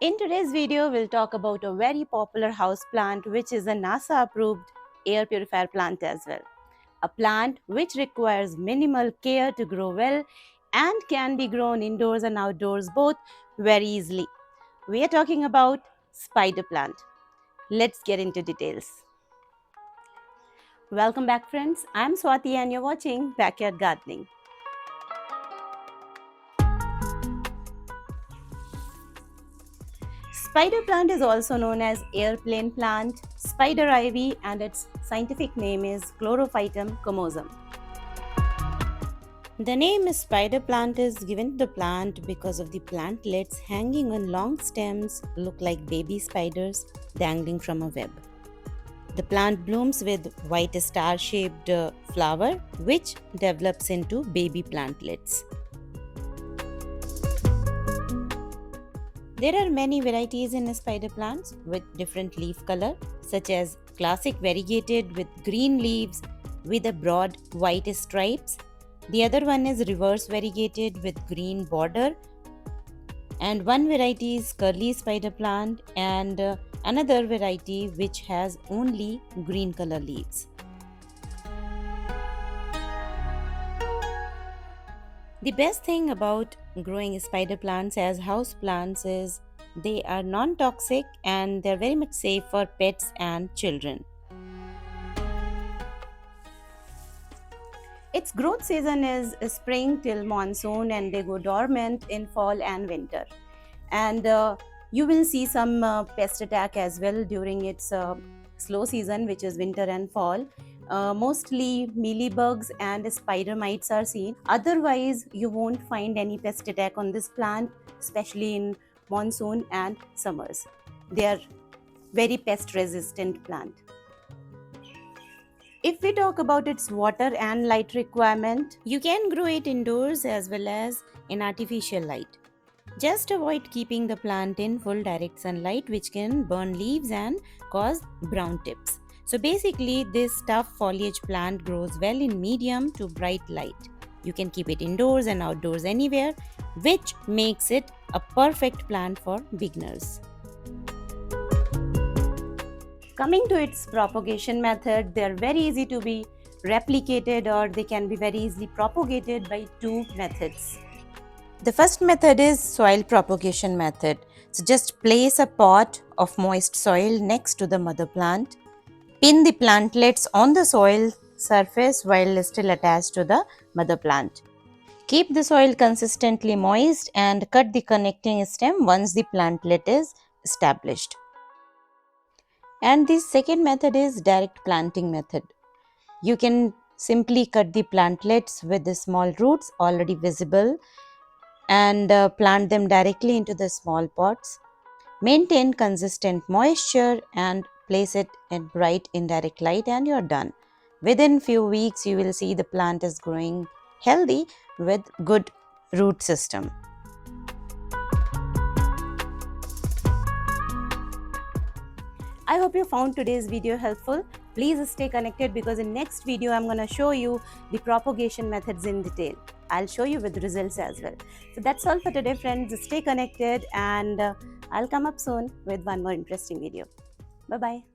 In today's video, we'll talk about a very popular house plant which is a NASA approved air purifier plant as well. A plant which requires minimal care to grow well and can be grown indoors and outdoors both very easily. We are talking about spider plant. Let's get into details. Welcome back friends, I'm Swati and you're watching Backyard Gardening. Spider plant is also known as airplane plant, spider ivy, and its scientific name is Chlorophytum comosum. The name spider plant is given to the plant because of the plantlets hanging on long stems look like baby spiders dangling from a web. The plant blooms with white star-shaped flower which develops into baby plantlets. There are many varieties in spider plants with different leaf color, such as classic variegated with green leaves with a broad white stripes. The other one is reverse variegated with green border, and one variety is curly spider plant, and another variety which has only green color leaves. The best thing about growing spider plants as house plants is they are non-toxic and they're very much safe for pets and children. Its growth season is spring till monsoon and they go dormant in fall and winter. And you will see some pest attack as well during its slow season, which is winter and fall. Mostly mealybugs and spider mites are seen. Otherwise, you won't find any pest attack on this plant, especially in monsoon and summers. They are very pest resistant plant. If we talk about its water and light requirement, you can grow it indoors as well as in artificial light. Just avoid keeping the plant in full direct sunlight, which can burn leaves and cause brown tips. So basically, this tough foliage plant grows well in medium to bright light. You can keep it indoors and outdoors anywhere, which makes it a perfect plant for beginners. Coming to its propagation method, they are very easy to be replicated or they can be very easily propagated by two methods. The first method is soil propagation method. So just place a pot of moist soil next to the mother plant. Pin the plantlets on the soil surface while still attached to the mother plant. Keep the soil consistently moist and cut the connecting stem once the plantlet is established. And the second method is direct planting method. You can simply cut the plantlets with the small roots already visible and plant them directly into the small pots. Maintain consistent moisture and place it in bright indirect light and you're done. Within few weeks you will see the plant is growing healthy with good root system. I hope you found today's video helpful. Please stay connected because in next video I'm going to show you the propagation methods in detail. I'll show you with results as well. So that's all for today friends. Stay connected and I'll come up soon with one more interesting video. Bye-bye.